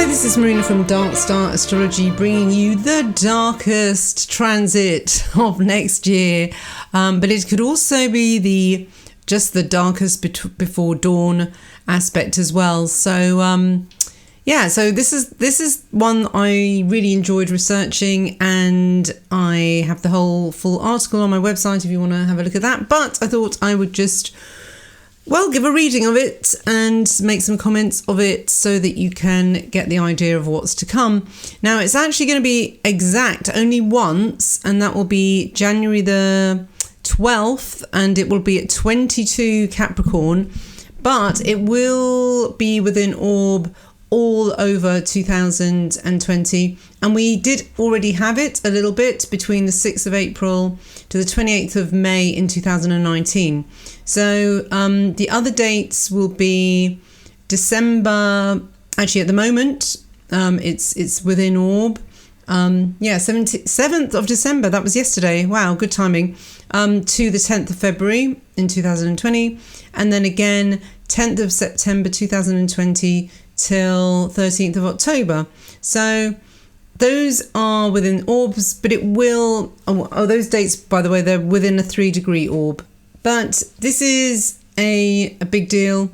This is Marina from Darkstar Astrology, bringing you the darkest transit of next year. But it could also be just the darkest before dawn aspect as well. So so this is one I really enjoyed researching, and I have the whole full article on my website if you want to have a look at that. But I thought I would just give a reading of it and make some comments of it so that you can get the idea of what's to come. Now, it's actually going to be exact only once, and that will be January the 12th, and it will be at 22 Capricorn, but it will be within orb all over 2020, and we did already have it a little bit between the 6th of April to the 28th of May in 2019. So the other dates will be December. Actually, at the moment, it's within orb. 7th of December. That was yesterday. Wow, good timing. To the 10th of February in 2020, and then again 10th of September 2020 till 13th of October. So those are within orbs, but it will. Those dates, by the way, they're within a 3-degree orb. But this is a big deal,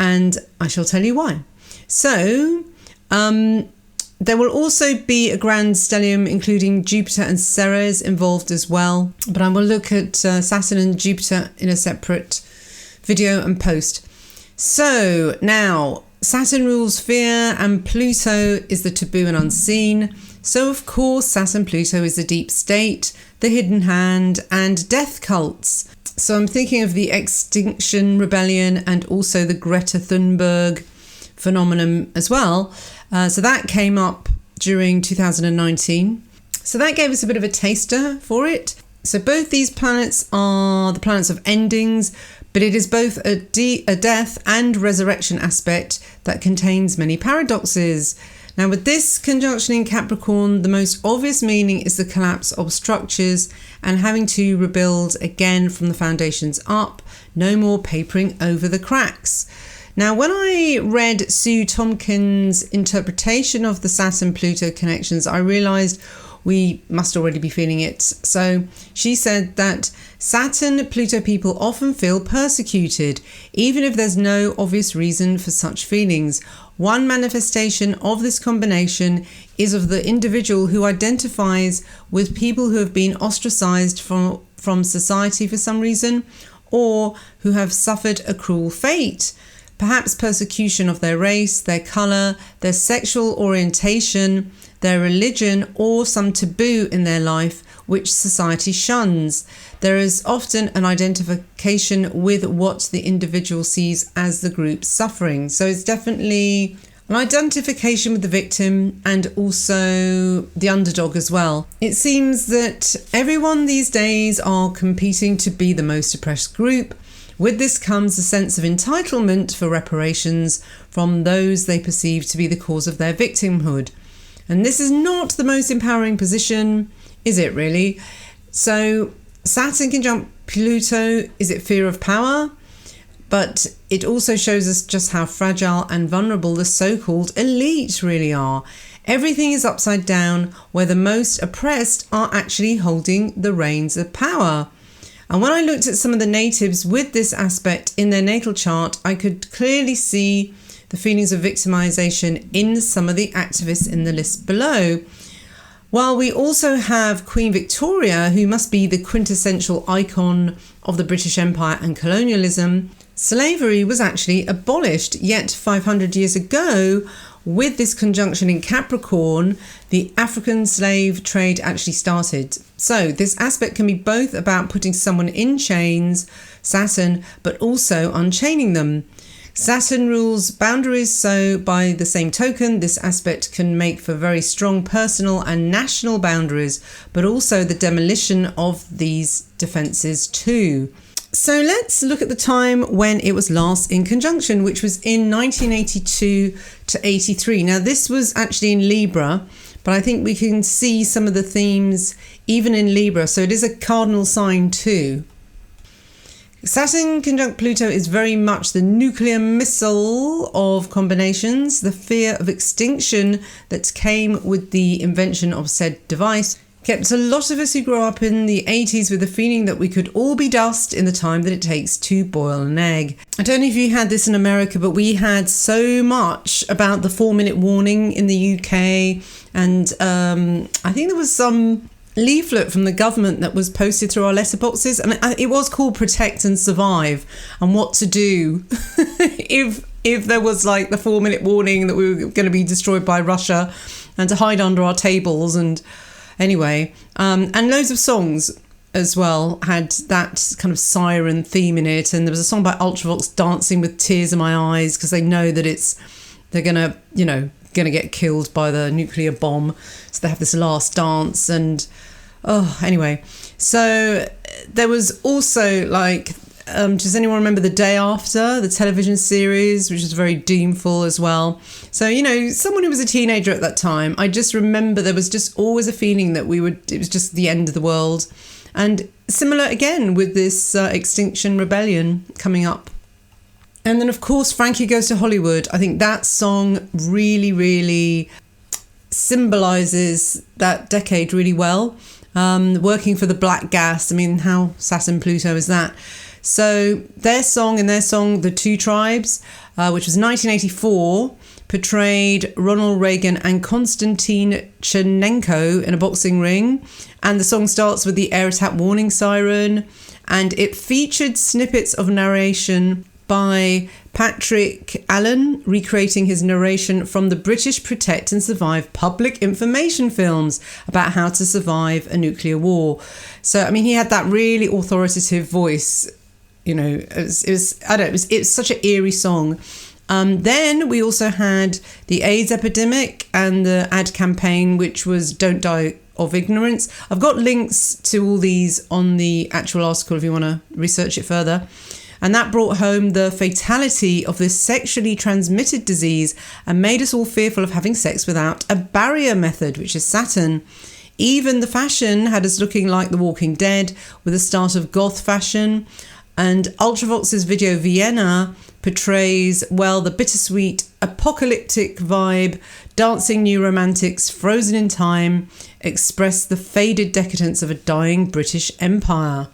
and I shall tell you why. So, there will also be a grand stellium, including Jupiter and Ceres involved as well. But I will look at Saturn and Jupiter in a separate video and post. So, now, Saturn rules fear, and Pluto is the taboo and unseen. So, of course, Saturn-Pluto is the deep state, the hidden hand, and death cults. So I'm thinking of the Extinction Rebellion and also the Greta Thunberg phenomenon as well. So that came up during 2019. So that gave us a bit of a taster for it. So both these planets are the planets of endings, but it is both a death and resurrection aspect that contains many paradoxes. Now, with this conjunction in Capricorn, the most obvious meaning is the collapse of structures and having to rebuild again from the foundations up. No more papering over the cracks. Now, when I read Sue Tompkins' interpretation of the Saturn-Pluto connections, I realised we must already be feeling it. So she said that Saturn-Pluto people often feel persecuted, even if there's no obvious reason for such feelings. One manifestation of this combination is of the individual who identifies with people who have been ostracized from society for some reason, or who have suffered a cruel fate, perhaps persecution of their race, their colour, their sexual orientation, their religion, or some taboo in their life which society shuns. There is often an identification with what the individual sees as the group suffering. So it's definitely an identification with the victim and also the underdog as well. It seems that everyone these days are competing to be the most oppressed group. With this comes a sense of entitlement for reparations from those they perceive to be the cause of their victimhood. And this is not the most empowering position, is it really? So Saturn conjunct Pluto, is it fear of power? But it also shows us just how fragile and vulnerable the so-called elite really are. Everything is upside down, where the most oppressed are actually holding the reins of power. And when I looked at some of the natives with this aspect in their natal chart, I could clearly see the feelings of victimization in some of the activists in the list below. While we also have Queen Victoria, who must be the quintessential icon of the British Empire and colonialism, slavery was actually abolished. Yet 500 years ago, with this conjunction in Capricorn, the African slave trade actually started. So this aspect can be both about putting someone in chains, Saturn, but also unchaining them. Saturn rules boundaries, so by the same token, this aspect can make for very strong personal and national boundaries, but also the demolition of these defences too. So let's look at the time when it was last in conjunction, which was in 1982 to 83. Now, this was actually in Libra, but I think we can see some of the themes even in Libra. So it is a cardinal sign too. Saturn conjunct Pluto is very much the nuclear missile of combinations. The fear of extinction that came with the invention of said device kept a lot of us who grew up in the 80s with the feeling that we could all be dust in the time that it takes to boil an egg. I don't know if you had this in America, but we had so much about the 4-minute warning in the UK. And I think there was some leaflet from the government that was posted through our letterboxes, and it was called Protect and Survive, and what to do if there was like the 4-minute warning that we were going to be destroyed by Russia, and to hide under our tables. And anyway, and loads of songs as well had that kind of siren theme in it. And there was a song by Ultravox, Dancing with Tears in My Eyes, because they know that they're gonna get killed by the nuclear bomb, so they have this last dance. And anyway, so there was also like does anyone remember The Day After, the television series, which was very doomful as well? So, someone who was a teenager at that time, I just remember there was just always a feeling that it was just the end of the world. And similar again with this Extinction Rebellion coming up. And then, of course, Frankie Goes to Hollywood. I think that song really, really symbolises that decade really well. Working for the black gas. I mean, how Saturn Pluto is that? So their song, The Two Tribes, which was 1984, portrayed Ronald Reagan and Konstantin Chernenko in a boxing ring. And the song starts with the air attack warning siren. And it featured snippets of narration by Patrick Allen, recreating his narration from the British Protect and Survive public information films about how to survive a nuclear war. So, I mean, he had that really authoritative voice. It's such an eerie song. Then we also had the AIDS epidemic and the ad campaign, which was Don't Die of Ignorance. I've got links to all these on the actual article if you want to research it further. And that brought home the fatality of this sexually transmitted disease and made us all fearful of having sex without a barrier method, which is Saturn. Even the fashion had us looking like The Walking Dead, with the start of goth fashion. And Ultravox's video Vienna portrays, well, the bittersweet, apocalyptic vibe. Dancing new romantics frozen in time express the faded decadence of a dying British Empire.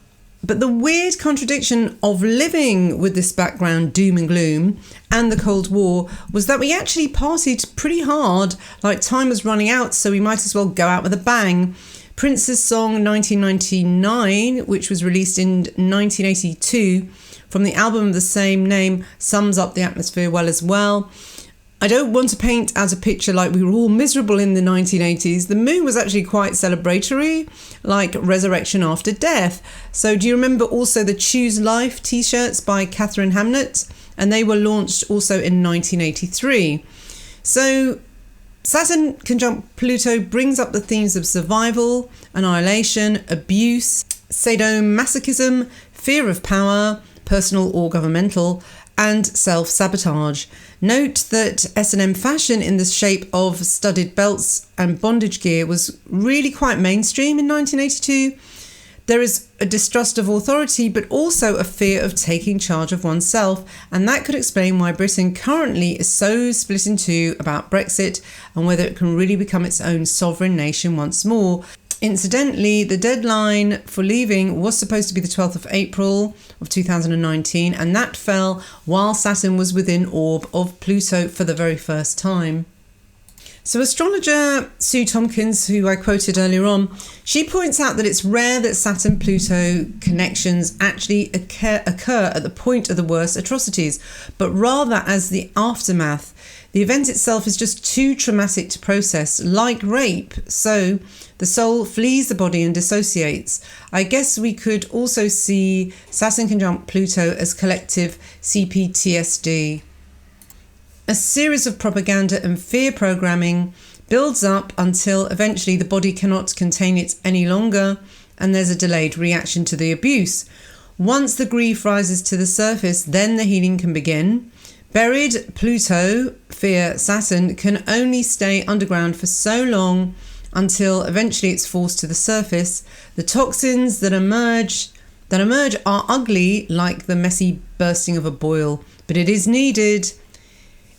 But the weird contradiction of living with this background doom and gloom and the Cold War was that we actually partied pretty hard, like time was running out, so we might as well go out with a bang. Prince's song 1999, which was released in 1982 from the album of the same name, sums up the atmosphere well as well. I don't want to paint as a picture like we were all miserable in the 1980s. The mood was actually quite celebratory, like resurrection after death. So do you remember also the Choose Life t-shirts by Catherine Hamnett? And they were launched also in 1983. So Saturn conjunct Pluto brings up the themes of survival, annihilation, abuse, sadomasochism, fear of power, personal or governmental, and self-sabotage. Note that S&M fashion in the shape of studded belts and bondage gear was really quite mainstream in 1982. There is a distrust of authority, but also a fear of taking charge of oneself, and that could explain why Britain currently is so split in two about Brexit and whether it can really become its own sovereign nation once more. Incidentally, the deadline for leaving was supposed to be the 12th of April of 2019, and that fell while Saturn was within orb of Pluto for the very first time. So astrologer Sue Tompkins, who I quoted earlier on, she points out that it's rare that Saturn-Pluto connections actually occur at the point of the worst atrocities, but rather as the aftermath. The event itself is just too traumatic to process, like rape, so the soul flees the body and dissociates. I guess we could also see Saturn conjunct Pluto as collective CPTSD. A series of propaganda and fear programming builds up until eventually the body cannot contain it any longer, and there's a delayed reaction to the abuse. Once the grief rises to the surface, then the healing can begin. Buried Pluto, fear Saturn, can only stay underground for so long until eventually it's forced to the surface. The toxins that emerge that emerge are ugly, like the messy bursting of a boil, but it is needed.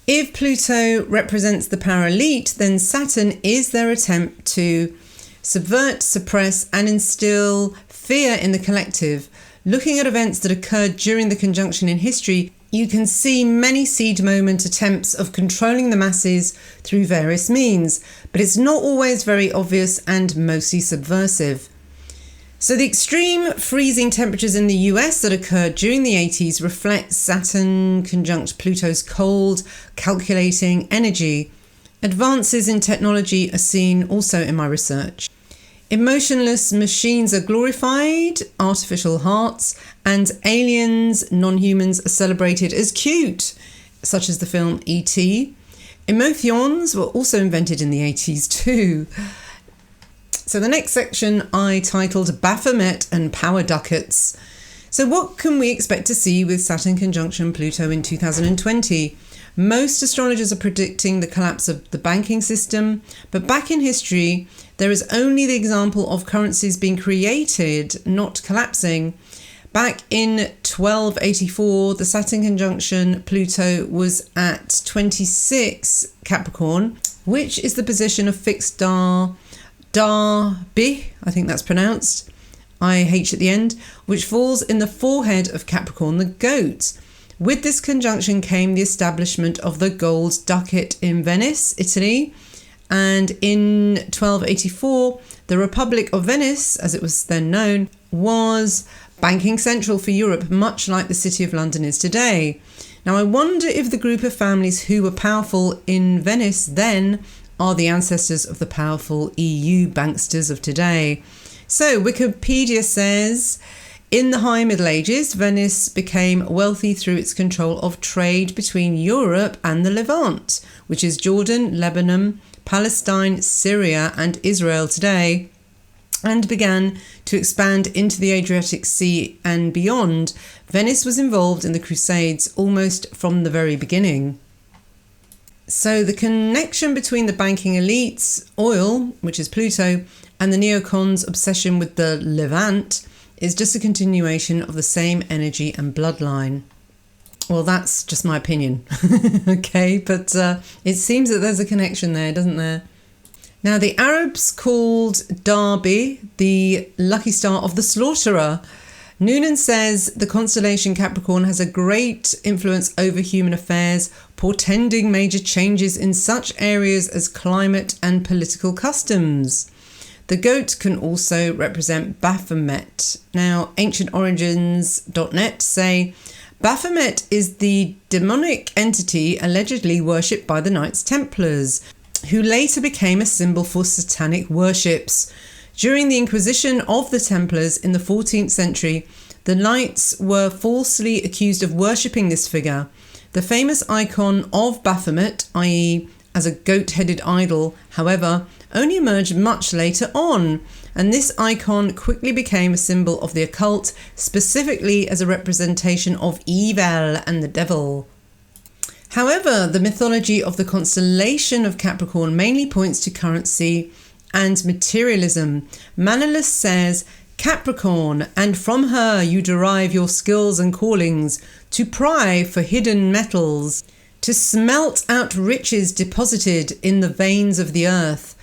If Pluto represents the power elite, then Saturn is their attempt to subvert, suppress, and instill fear in the collective. Looking at events that occurred during the conjunction in history, you can see many seed moment attempts of controlling the masses through various means, but it's not always very obvious and mostly subversive. So the extreme freezing temperatures in the US that occurred during the 80s reflect Saturn conjunct Pluto's cold, calculating energy. Advances in technology are seen also in my research. Emotionless machines are glorified, artificial hearts, and aliens, non-humans, are celebrated as cute, such as the film E.T. Emotions were also invented in the 80s too. So the next section I titled Baphomet and Power Ducats. So what can we expect to see with Saturn conjunction Pluto in 2020? Most astrologers are predicting the collapse of the banking system, but back in history, there is only the example of currencies being created, not collapsing. Back in 1284, the Saturn conjunction Pluto was at 26 Capricorn, which is the position of fixed Darby, I think that's pronounced, IH at the end, which falls in the forehead of Capricorn, the goat. With this conjunction came the establishment of the gold ducat in Venice, Italy, and in 1284, the Republic of Venice, as it was then known, was banking central for Europe, much like the City of London is today. Now, I wonder if the group of families who were powerful in Venice then are the ancestors of the powerful EU banksters of today. So, Wikipedia says, in the High Middle Ages, Venice became wealthy through its control of trade between Europe and the Levant, which is Jordan, Lebanon, Palestine, Syria, and Israel today, and began to expand into the Adriatic Sea and beyond. Venice was involved in the Crusades almost from the very beginning. So the connection between the banking elites, oil, which is Pluto, and the neocons' obsession with the Levant is just a continuation of the same energy and bloodline. Well, that's just my opinion. Okay, but it seems that there's a connection there, doesn't there? Now, the Arabs called Darby the lucky star of the slaughterer. Noonan says the constellation Capricorn has a great influence over human affairs, portending major changes in such areas as climate and political customs. The goat can also represent Baphomet. Now, ancientorigins.net say Baphomet is the demonic entity allegedly worshipped by the Knights Templars, who later became a symbol for satanic worships. During the Inquisition of the Templars in the 14th century, the Knights were falsely accused of worshipping this figure. The famous icon of Baphomet, i.e. as a goat-headed idol, however, only emerged much later on, and this icon quickly became a symbol of the occult, specifically as a representation of evil and the devil. However, the mythology of the constellation of Capricorn mainly points to currency and materialism. Manilus says, Capricorn, and from her you derive your skills and callings, to pry for hidden metals, to smelt out riches deposited in the veins of the earth,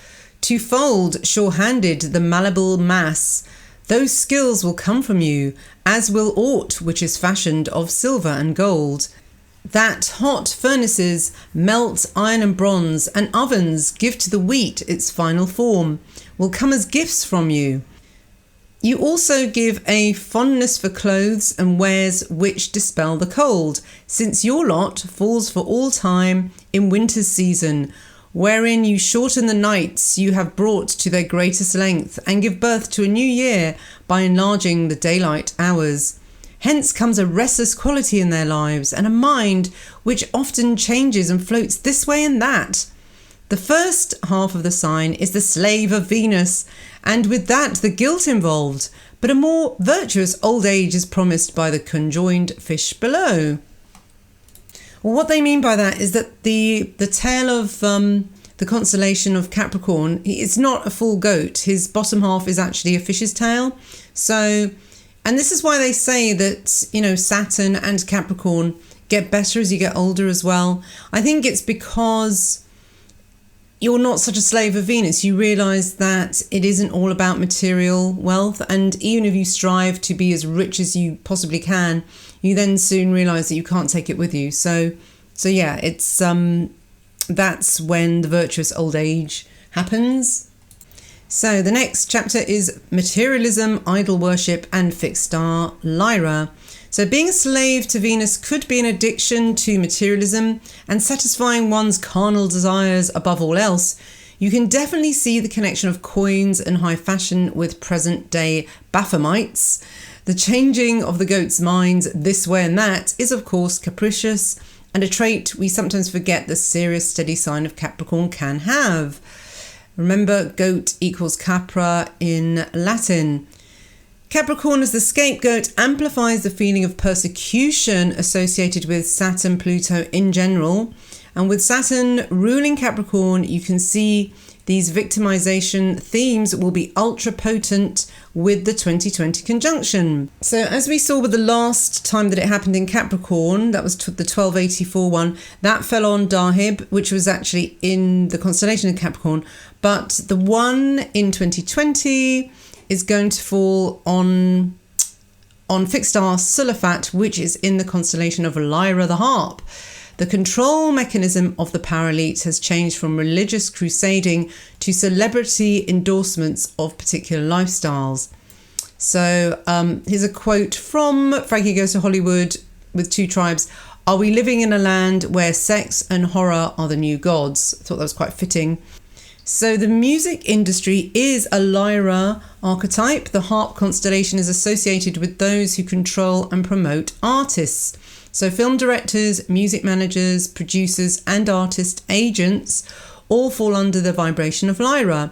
to fold sure-handed the malleable mass. Those skills will come from you, as will aught which is fashioned of silver and gold. That hot furnaces melt iron and bronze, and ovens give to the wheat its final form, will come as gifts from you. You also give a fondness for clothes and wares which dispel the cold, since your lot falls for all time in winter's season, wherein you shorten the nights you have brought to their greatest length, and give birth to a new year by enlarging the daylight hours. Hence comes a restless quality in their lives, and a mind which often changes and floats this way and that. The first half of the sign is the slave of Venus, and with that the guilt involved, but a more virtuous old age is promised by the conjoined fish below. Well, what they mean by that is that the tail of the constellation of Capricorn, it's not a full goat. His bottom half is actually a fish's tail. So And this is why they say that, you know, Saturn and Capricorn get better as you get older as well. I think it's because you're not such a slave of Venus. You realise that it isn't all about material wealth. And even if you strive to be as rich as you possibly can, you then soon realise that you can't take it with you. So yeah, it's that's when the virtuous old age happens. So the next chapter is materialism, idol worship, and fixed star Lyra. So being a slave to Venus could be an addiction to materialism and satisfying one's carnal desires above all else. You can definitely see the connection of coins and high fashion with present-day Baphomets. The changing of the goat's minds this way and that is, of course, capricious, and a trait we sometimes forget the serious, steady sign of Capricorn can have. Remember, goat equals capra in Latin. Capricorn as the scapegoat amplifies the feeling of persecution associated with Saturn, Pluto in general. And with Saturn ruling Capricorn, you can see these victimization themes will be ultra potent with the 2020 conjunction. So as we saw with the last time that it happened in Capricorn, that was the 1284 one, that fell on Dahib, which was actually in the constellation of Capricorn. But the one in 2020 is going to fall on fixed star Sulafat, which is in the constellation of Lyra the Harp. The control mechanism of the power elite has changed from religious crusading to celebrity endorsements of particular lifestyles. So here's a quote from Frankie Goes to Hollywood with Two Tribes. Are we living in a land where sex and horror are the new gods? I thought that was quite fitting. So the music industry is a Lyra archetype. The harp constellation is associated with those who control and promote artists. So film directors, music managers, producers and artist agents all fall under the vibration of Lyra.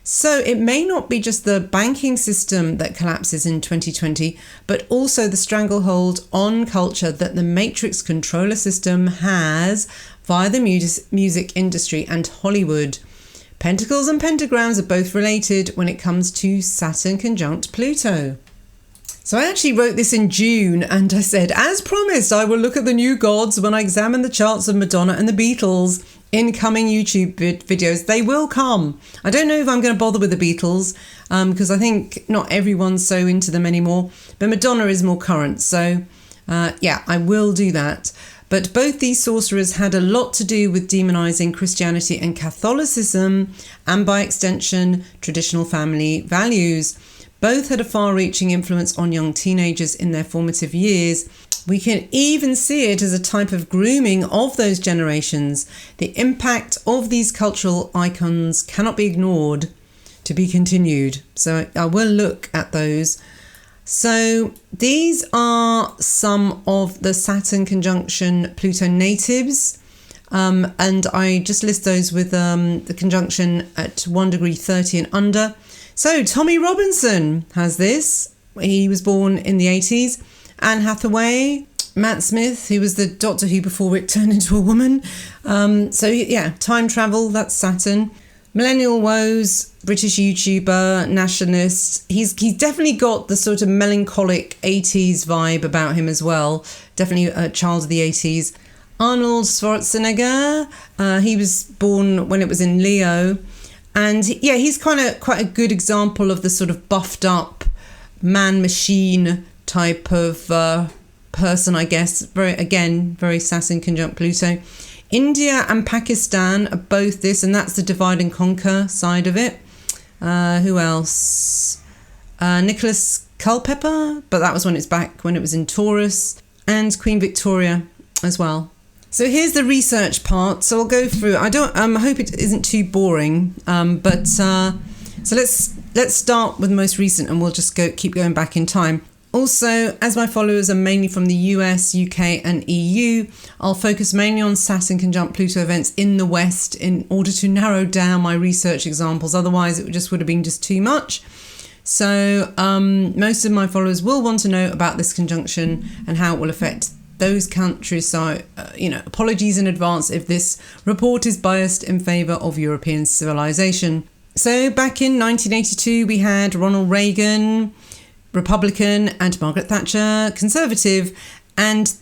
So it may not be just the banking system that collapses in 2020, but also the stranglehold on culture that the matrix controller system has via the music industry and Hollywood. Pentacles and pentagrams are both related when it comes to Saturn conjunct Pluto. So I actually wrote this in June and I said, as promised, I will look at the new gods when I examine the charts of Madonna and the Beatles in coming YouTube videos. They will come. I don't know if I'm going to bother with the Beatles because I think not everyone's so into them anymore. But Madonna is more current. So yeah, I will do that. But both these sorcerers had a lot to do with demonizing Christianity and Catholicism, and by extension, traditional family values. Both had a far-reaching influence on young teenagers in their formative years. We can even see it as a type of grooming of those generations. The impact of these cultural icons cannot be ignored. To be continued. So I will look at those. So these are some of the Saturn conjunction Pluto natives. And I just list those with the conjunction at 1 degree 30 and under. So Tommy Robinson has this. He was born in the 80s. Anne Hathaway, Matt Smith, who was the Doctor Who before Rick turned into a woman. So yeah, time travel, that's Saturn. Millennial Woes, British YouTuber, nationalist. He's definitely got the sort of melancholic 80s vibe about him as well. Definitely a child of the 80s. Arnold Schwarzenegger, he was born when it was in Leo. And yeah, he's quite a good example of the sort of buffed up man-machine type of person, I guess. Very Saturn conjunct Pluto. India and Pakistan are both this, and that's the divide and conquer side of it. Who else? Nicholas Culpeper, but that was when it was in Taurus. And Queen Victoria as well. So here's the research part. So I'll go through. I hope it isn't too boring. So let's start with the most recent, and we'll just keep going back in time. Also, as my followers are mainly from the US, UK and EU, I'll focus mainly on Saturn conjunct Pluto events in the West in order to narrow down my research examples. Otherwise, it would have been just too much. So most of my followers will want to know about this conjunction and how it will affect those countries. So, apologies in advance if this report is biased in favour of European civilization. So back in 1982, we had Ronald Reagan. Republican, and Margaret Thatcher, Conservative. And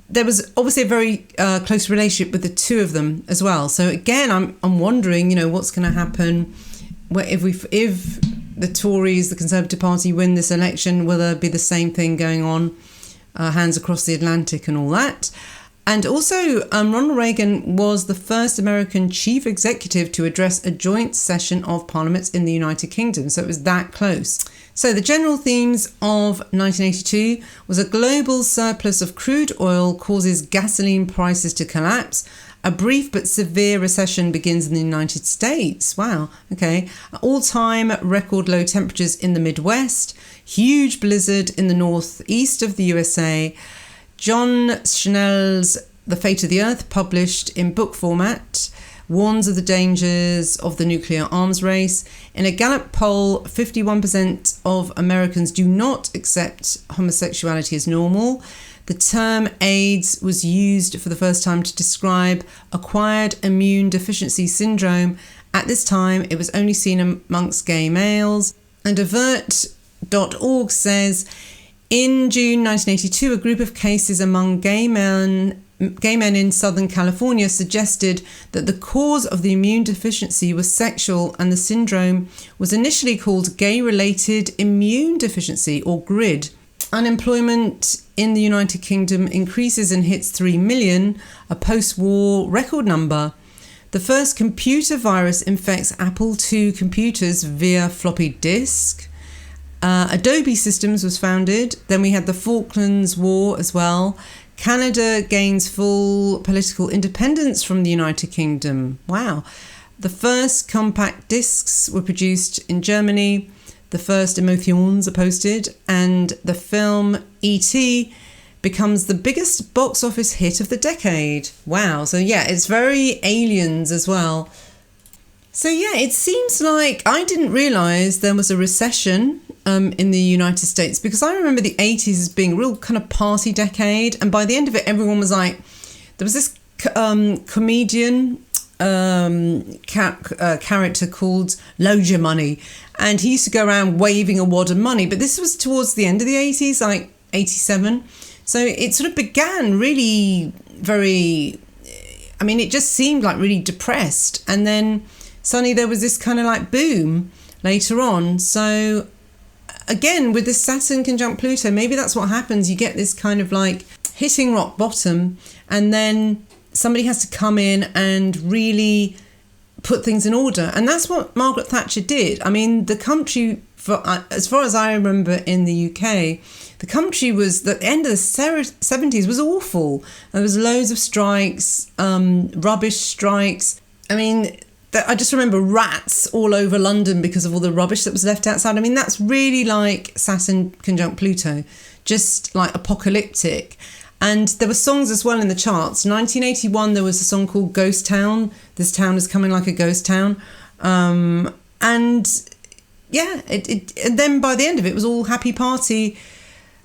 there was obviously a very close relationship with the two of them as well. So again, I'm wondering, what's going to happen if the Tories, the Conservative Party, win this election. Will there be the same thing going on, hands across the Atlantic and all that? And also, Ronald Reagan was the first American chief executive to address a joint session of parliaments in the United Kingdom. So it was that close. So the general themes of 1982 was a global surplus of crude oil causes gasoline prices to collapse. A brief but severe recession begins in the United States. Wow, okay. All-time record low temperatures in the Midwest. Huge blizzard in the northeast of the USA. John Schnell's The Fate of the Earth, published in book format, warns of the dangers of the nuclear arms race. In a Gallup poll, 51% of Americans do not accept homosexuality as normal. The term AIDS was used for the first time to describe acquired immune deficiency syndrome. At this time, it was only seen amongst gay males. And avert.org says, in June 1982, a group of cases among gay men in Southern California suggested that the cause of the immune deficiency was sexual, and the syndrome was initially called gay-related immune deficiency, or GRID. Unemployment in the United Kingdom increases and hits 3 million, a post-war record number. The first computer virus infects Apple II computers via floppy disk. Adobe Systems was founded. Then we had the Falklands War as well. Canada gains full political independence from the United Kingdom. Wow. The first compact discs were produced in Germany. The first emotions are posted. And the film E.T. becomes the biggest box office hit of the decade. Wow. So yeah, it's very aliens as well. So yeah, it seems like I didn't realise there was a recession in the United States, because I remember the 80s as being a real kind of party decade, and by the end of it everyone was like, there was this comedian character called Load Your Money, and he used to go around waving a wad of money, but this was towards the end of the 80s, like 87, so it sort of began really it just seemed like really depressed, and then suddenly there was this kind of like boom later on. So again, with the Saturn conjunct Pluto, maybe that's what happens. You get this kind of like hitting rock bottom, and then somebody has to come in and really put things in order. And that's what Margaret Thatcher did. I mean, the country, as far as I remember in the UK, the country was, the end of the 70s was awful. There was loads of strikes, rubbish strikes. I mean, I just remember rats all over London because of all the rubbish that was left outside. I mean, that's really like Saturn conjunct Pluto, just like apocalyptic. And there were songs as well in the charts. 1981, there was a song called Ghost Town. This town is coming like a ghost town. And yeah, and then by the end of it, it was all happy party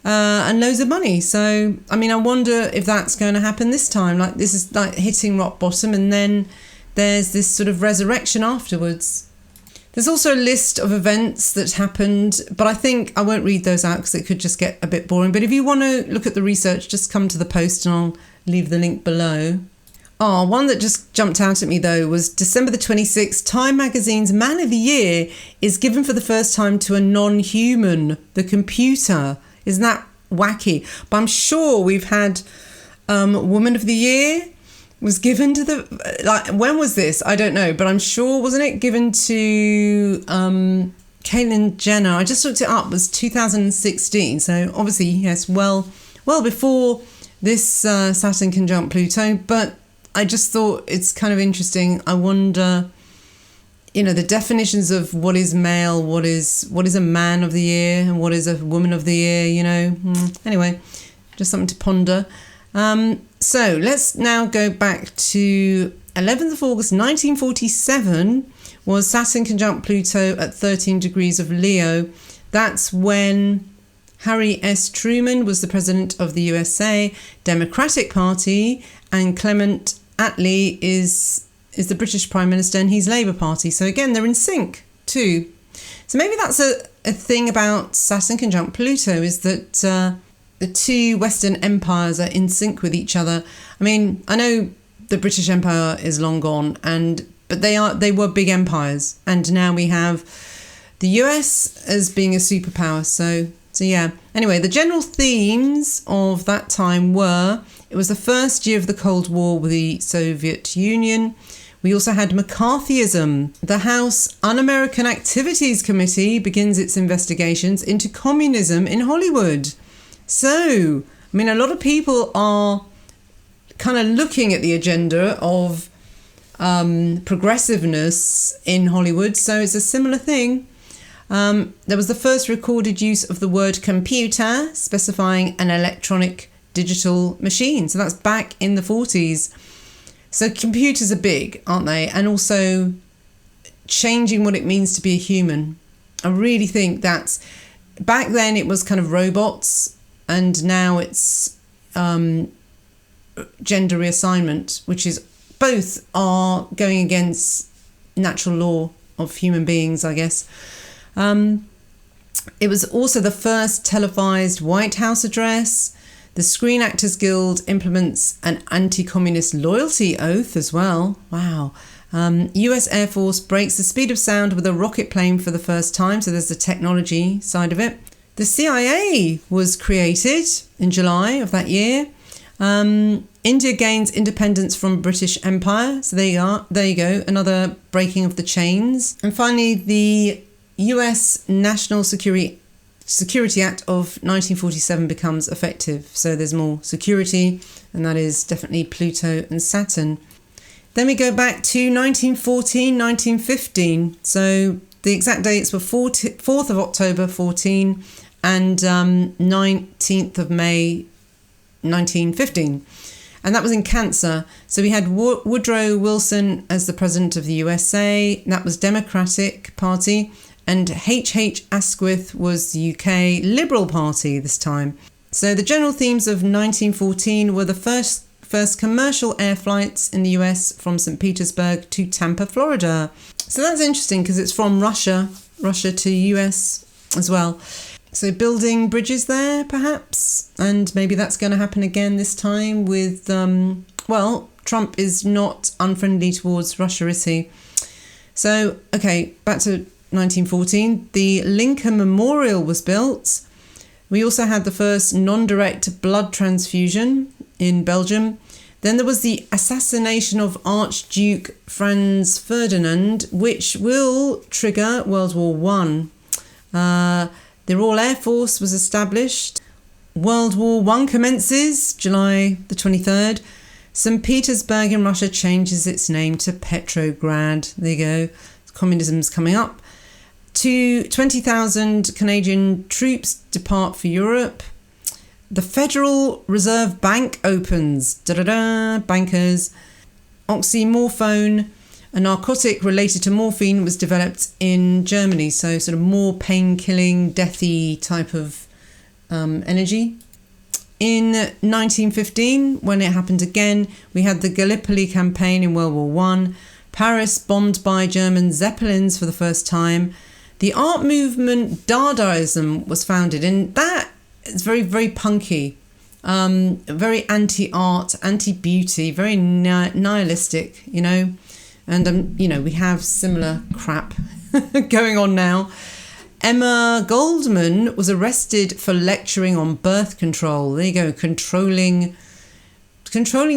and loads of money. So, I mean, I wonder if that's going to happen this time. Like, this is like hitting rock bottom, and then there's this sort of resurrection afterwards. There's also a list of events that happened, but I think I won't read those out because it could just get a bit boring. But if you want to look at the research, just come to the post and I'll leave the link below. One that just jumped out at me though was December the 26th, Time magazine's Man of the Year is given for the first time to a non-human, the computer. Isn't that wacky? But I'm sure we've had Woman of the Year was given to the, like, when was this? I don't know, but I'm sure, wasn't it given to Caitlyn Jenner? I just looked it up, it was 2016. So obviously, yes, well before this Saturn conjunct Pluto, but I just thought it's kind of interesting. I wonder, the definitions of what is male, what is a man of the year, and what is a woman of the year, Anyway, just something to ponder. So let's now go back to 11th of August 1947 was Saturn conjunct Pluto at 13 degrees of Leo. That's when Harry S. Truman was the president of the USA Democratic Party, and Clement Attlee is the British Prime Minister, and he's Labour Party. So again, they're in sync too. So maybe that's a thing about Saturn conjunct Pluto is that the two Western empires are in sync with each other. I mean, I know the British Empire is long gone, but they were big empires, and now we have the US as being a superpower. So yeah. Anyway, the general themes of that time were, it was the first year of the Cold War with the Soviet Union. We also had McCarthyism. The House Un-American Activities Committee begins its investigations into communism in Hollywood. So, I mean, a lot of people are kind of looking at the agenda of progressiveness in Hollywood. So it's a similar thing. There was the first recorded use of the word computer, specifying an electronic digital machine. So that's back in the 40s. So computers are big, aren't they? And also changing what it means to be a human. I really think that's... Back then it was kind of robots, and now it's gender reassignment, which is both are going against natural law of human beings, I guess. It was also the first televised White House address. The Screen Actors Guild implements an anti-communist loyalty oath as well. Wow. US Air Force breaks the speed of sound with a rocket plane for the first time. So there's the technology side of it. The CIA was created in July of that year. India gains independence from British Empire. So there you go. Another breaking of the chains. And finally, the US National Security Act of 1947 becomes effective. So there's more security, and that is definitely Pluto and Saturn. Then we go back to 1914, 1915. So the exact dates were 4th of October 14 and 19th of May 1915. And that was in Cancer. So we had Woodrow Wilson as the president of the USA. That was Democratic Party. And H.H. Asquith was the UK Liberal Party this time. So the general themes of 1914 were the first commercial air flights in the US from St. Petersburg to Tampa, Florida. So that's interesting because it's from Russia to US as well. So building bridges there, perhaps. And maybe that's going to happen again this time with, Trump is not unfriendly towards Russia, is he? So, okay, back to 1914, the Lincoln Memorial was built. We also had the first non-direct blood transfusion in Belgium. Then there was the assassination of Archduke Franz Ferdinand, which will trigger World War One. The Royal Air Force was established. World War One commences July the 23rd. St. Petersburg in Russia changes its name to Petrograd. There you go. Communism's coming up. 20,000 Canadian troops depart for Europe. The Federal Reserve Bank opens. Bankers. Oxymorphone, a narcotic related to morphine, was developed in Germany. So sort of more pain-killing, deathy type of energy. In 1915, when it happened again, we had the Gallipoli campaign in World War One. Paris bombed by German Zeppelins for the first time. The art movement Dadaism was founded, and that is very, very punky, very anti-art, anti-beauty, very nihilistic, And, we have similar crap going on now. Emma Goldman was arrested for lecturing on birth control. There you go, controlling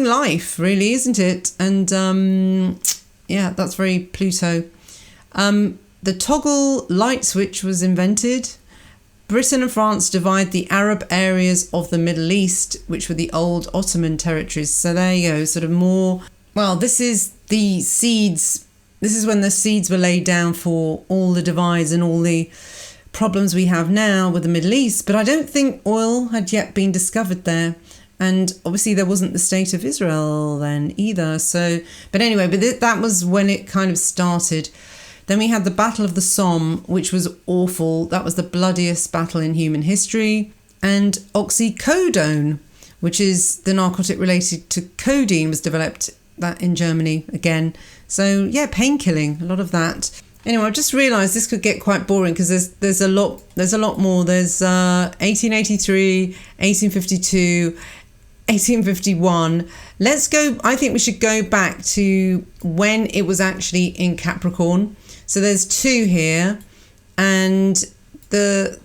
life, really, isn't it? And, that's very Pluto. The toggle light switch was invented. Britain and France divide the Arab areas of the Middle East, which were the old Ottoman territories. So there you go, sort of more... Well, this is the seeds. This is when the seeds were laid down for all the divides and all the problems we have now with the Middle East. But I don't think oil had yet been discovered there. And obviously there wasn't the state of Israel then either. So, but anyway, that was when it kind of started. Then we had the Battle of the Somme, which was awful. That was the bloodiest battle in human history. And oxycodone, which is the narcotic related to codeine, was developed that in Germany again. So yeah, painkilling, a lot of that. Anyway, I've just realised this could get quite boring because there's a lot more. There's 1883, 1852, 1851. Let's go. I think we should go back to when it was actually in Capricorn. So there's two here, and the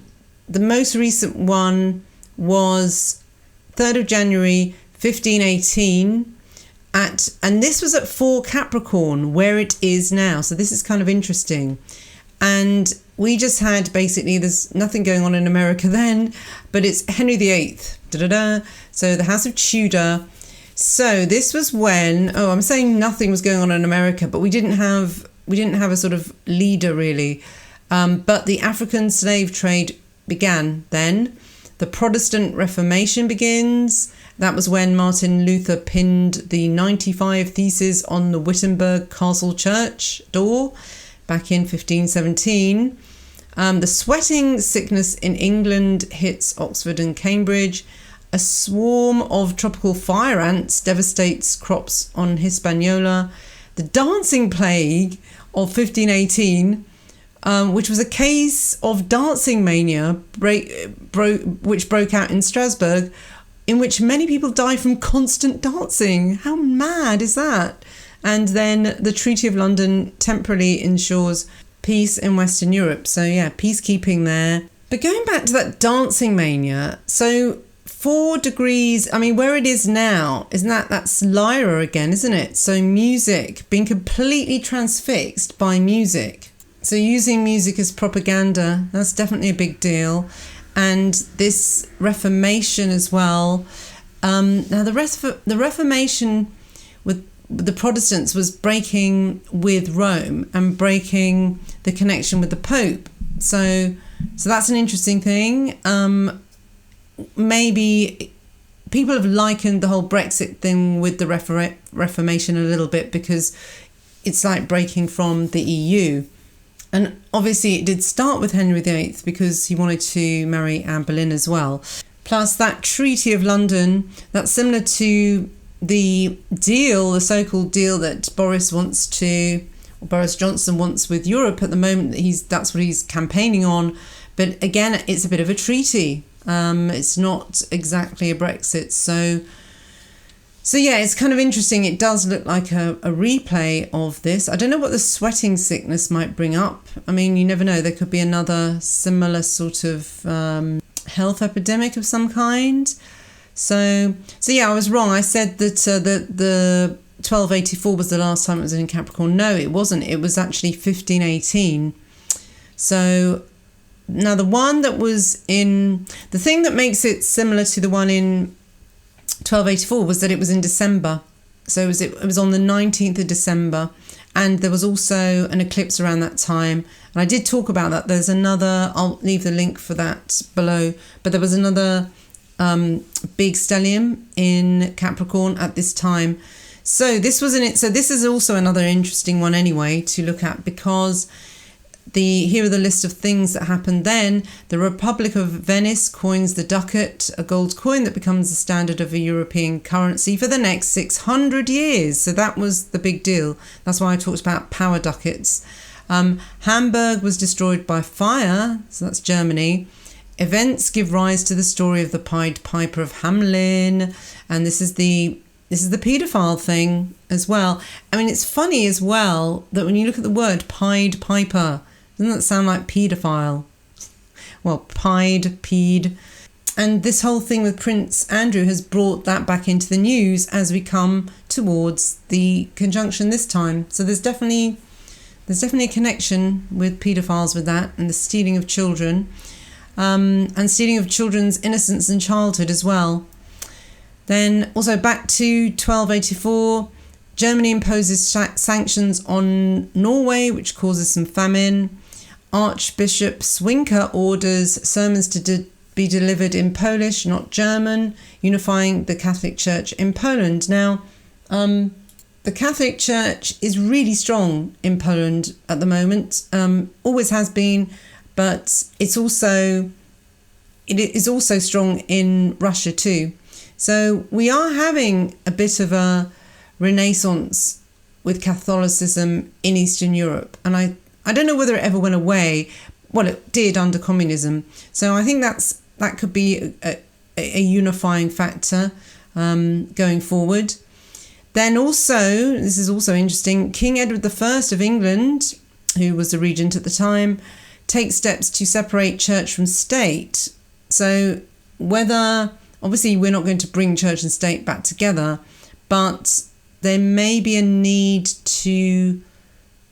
most recent one was 3rd of January 1518. And this was at 4 Capricorn, where it is now. So this is kind of interesting. And we just had, basically, there's nothing going on in America then, but it's Henry VIII. So the House of Tudor. So this was when, I'm saying nothing was going on in America, but we didn't have a sort of leader really. But the African slave trade began then. The Protestant Reformation begins. That was when Martin Luther pinned the 95 Theses on the Wittenberg Castle Church door back in 1517. The sweating sickness in England hits Oxford and Cambridge. A swarm of tropical fire ants devastates crops on Hispaniola. The dancing plague of 1518, which was a case of dancing mania which broke out in Strasbourg, in which many people die from constant dancing. How mad is that? And then the Treaty of London temporarily ensures peace in Western Europe. So yeah, peacekeeping there. But going back to that dancing mania, so 4 degrees, I mean, where it is now, that's Lyra again, isn't it? So music, being completely transfixed by music. So using music as propaganda, that's definitely a big deal. And this Reformation as well. Now the Reformation with the Protestants was breaking with Rome and breaking the connection with the Pope. So that's an interesting thing. Maybe people have likened the whole Brexit thing with the Reformation a little bit, because it's like breaking from the EU. And obviously it did start with Henry VIII because he wanted to marry Anne Boleyn as well. Plus that Treaty of London, that's similar to the deal, the so-called deal that Boris Johnson wants with Europe at the moment. That's what he's campaigning on. But again, it's a bit of a treaty. It's not exactly a Brexit. So yeah, it's kind of interesting. It does look like a replay of this. I don't know what the sweating sickness might bring up. I mean, you never know. There could be another similar sort of health epidemic of some kind. So yeah, I was wrong. I said that the 1284 was the last time it was in Capricorn. No, it wasn't. It was actually 1518. So now the one that was in... The thing that makes it similar to the one in 1284 was that it was in December. So it was on the 19th of December, and there was also an eclipse around that time. And I did talk about that. There's another, I'll leave the link for that below, but there was another big stellium in Capricorn at this time. So this was in it. So this is also another interesting one anyway to look at, because here are the list of things that happened then. The Republic of Venice coins the ducat, a gold coin that becomes the standard of a European currency for the next 600 years. So that was the big deal. That's why I talked about power ducats. Hamburg was destroyed by fire. So that's Germany. Events give rise to the story of the Pied Piper of Hamelin. And this is the paedophile thing as well. I mean, it's funny as well that when you look at the word Pied Piper, doesn't that sound like paedophile? Well, ped. And this whole thing with Prince Andrew has brought that back into the news as we come towards the conjunction this time. So there's definitely a connection with paedophiles with that, and the stealing of children, and stealing of children's innocence and childhood as well. Then also back to 1284, Germany imposes sanctions on Norway, which causes some famine. Archbishop Zwinker orders sermons to be delivered in Polish, not German, unifying the Catholic Church in Poland. Now, the Catholic Church is really strong in Poland at the moment, always has been, but it is also strong in Russia too. So we are having a bit of a renaissance with Catholicism in Eastern Europe, and I don't know whether it ever went away. Well, it did under communism. So I think that could be a unifying factor going forward. Then also, this is also interesting, King Edward I of England, who was the regent at the time, takes steps to separate church from state. So whether, obviously we're not going to bring church and state back together, but there may be a need to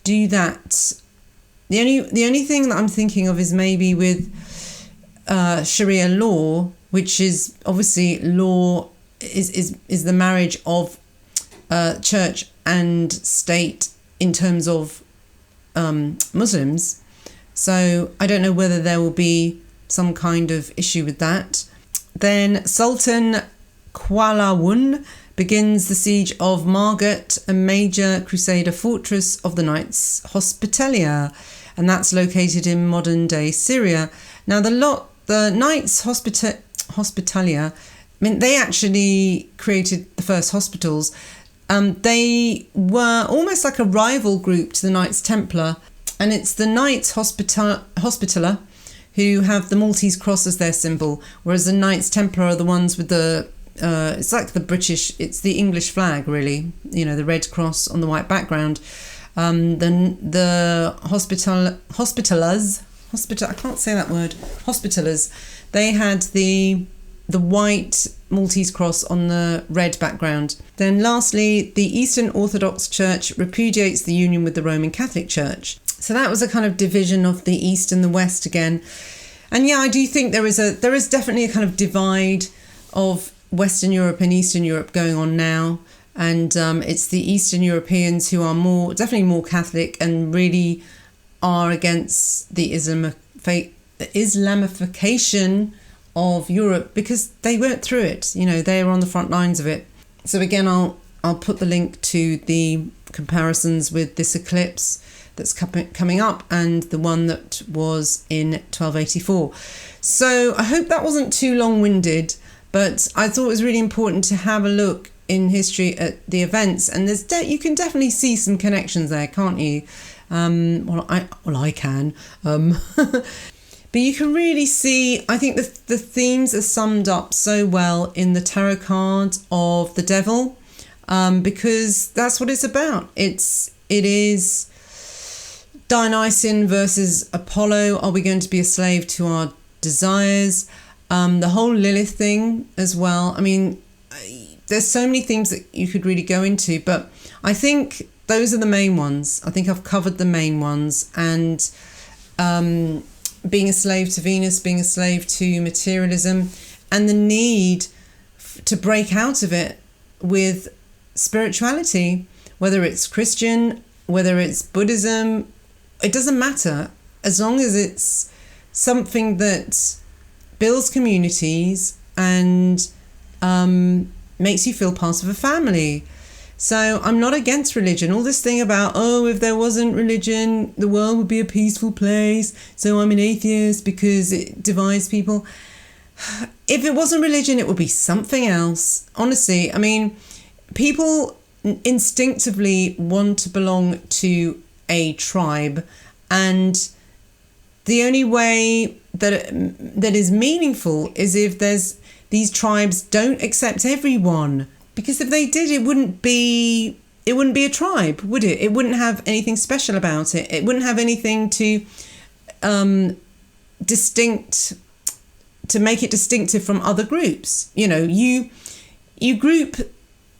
do that. The only thing that I'm thinking of is maybe with Sharia law, which is obviously law is the marriage of church and state in terms of Muslims. So I don't know whether there will be some kind of issue with that. Then Sultan Qalawun begins the siege of Margat, a major crusader fortress of the Knights Hospitaller, and that's located in modern-day Syria. Now, the Knights Hospitaller, I mean, they actually created the first hospitals. They were almost like a rival group to the Knights Templar, and it's the Knights Hospitaller who have the Maltese cross as their symbol, whereas the Knights Templar are the ones with the it's like the British, it's the English flag, really, you know, the red cross on the white background. The Hospitallers, I can't say that word, Hospitallers, they had the white Maltese cross on the red background. Then lastly, the Eastern Orthodox Church repudiates the union with the Roman Catholic Church. So that was a kind of division of the East and the West again. And yeah, I do think there is definitely a kind of divide of Western Europe and Eastern Europe going on now. And it's the Eastern Europeans who are definitely more Catholic and really are against the Islamification of Europe because they went through it. You know, they were on the front lines of it. So again, I'll put the link to the comparisons with this eclipse that's coming up and the one that was in 1284. So I hope that wasn't too long-winded, but I thought it was really important to have a look in history at the events, and you can definitely see some connections there, can't you? I can. But you can really see, I think the themes are summed up so well in the tarot card of the devil, because that's what it's about. It is Dionysian versus Apollo. Are we going to be a slave to our desires? The whole Lilith thing as well. I mean, there's so many themes that you could really go into, but I think those are the main ones. I think I've covered the main ones. And being a slave to Venus, being a slave to materialism, and the need to break out of it with spirituality, whether it's Christian, whether it's Buddhism, it doesn't matter, as long as it's something that builds communities and makes you feel part of a family. So I'm not against religion. All this thing about, if there wasn't religion, the world would be a peaceful place, so I'm an atheist because it divides people. If it wasn't religion, it would be something else. Honestly, I mean, people instinctively want to belong to a tribe, and the only way that is meaningful is if these tribes don't accept everyone. Because if they did, it wouldn't be a tribe, would it? It wouldn't have anything special about it. It wouldn't have anything to make it distinctive from other groups. You know, you group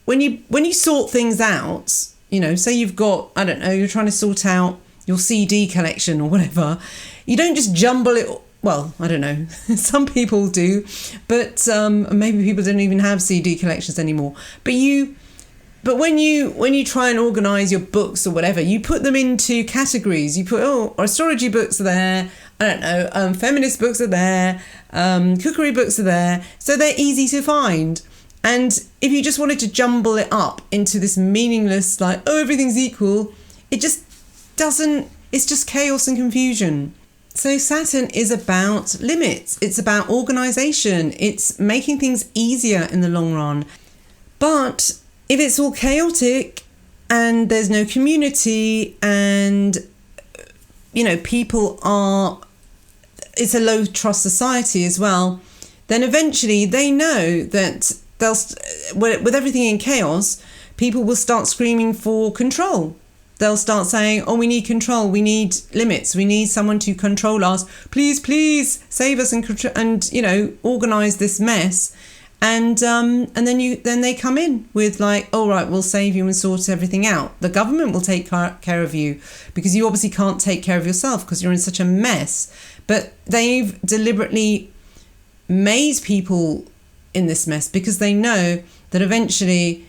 when you sort things out. You know, say you've got, I don't know, you're trying to sort out your CD collection or whatever. You don't just jumble it. Well, I don't know. Some people do, but maybe people don't even have CD collections anymore. But when you try and organise your books or whatever, you put them into categories. You put astrology books are there. I don't know. Feminist books are there. Cookery books are there. So they're easy to find. And if you just wanted to jumble it up into this meaningless, like, everything's equal, it just doesn't. It's just chaos and confusion. So Saturn is about limits. It's about organisation. It's making things easier in the long run. But if it's all chaotic and there's no community and people are, it's a low trust society as well, then eventually they know that with everything in chaos, people will start screaming for control. They'll start saying, oh, we need control, we need limits, we need someone to control us. Please save us and organise this mess. And then they come in with like, all right, we'll save you and sort everything out. The government will take care of you because you obviously can't take care of yourself because you're in such a mess. But they've deliberately made people in this mess because they know that eventually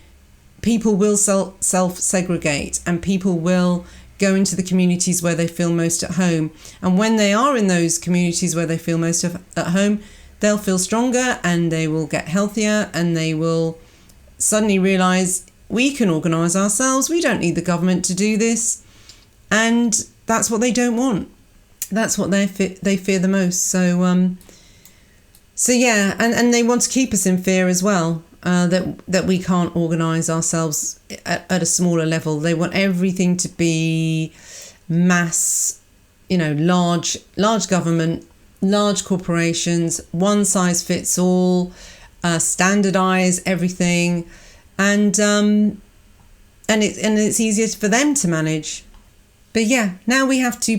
people will self-segregate and people will go into the communities where they feel most at home. And when they are in those communities where they feel most at home, they'll feel stronger and they will get healthier and they will suddenly realise we can organise ourselves. We don't need the government to do this. And that's what they don't want. That's what they fear the most. So yeah, and they want to keep us in fear as well. That we can't organise ourselves at a smaller level. They want everything to be mass, large government, large corporations, one size fits all, standardise everything, and it's easier for them to manage. But yeah, now we have to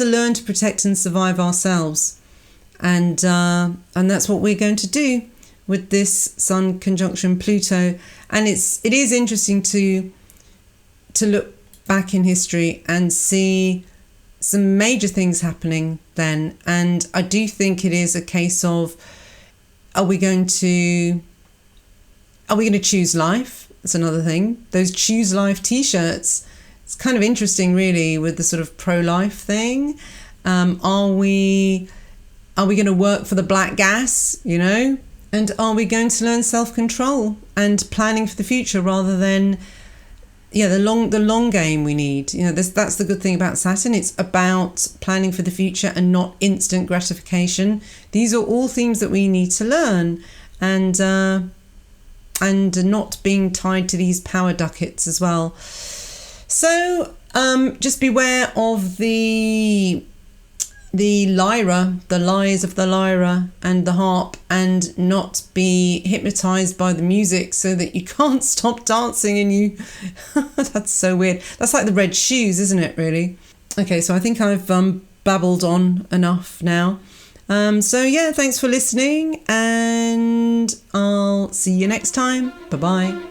learn to protect and survive ourselves, and that's what we're going to do with this Sun conjunction Pluto. And it is interesting to look back in history and see some major things happening then. And I do think it is a case of, are we going to choose life? That's another thing. Those choose life t-shirts, it's kind of interesting really with the sort of pro-life thing. Are we going to work for the black gas, And are we going to learn self-control and planning for the future rather than, the long game we need? That's the good thing about Saturn. It's about planning for the future and not instant gratification. These are all themes that we need to learn, and not being tied to these power ducats as well. So just beware of the lyra, the lies of the lyra and the harp, and not be hypnotized by the music so that you can't stop dancing and you that's so weird. That's like the red shoes, isn't it, really? Okay, so I think I've babbled on enough now. So yeah, thanks for listening and I'll see you next time. Bye-bye.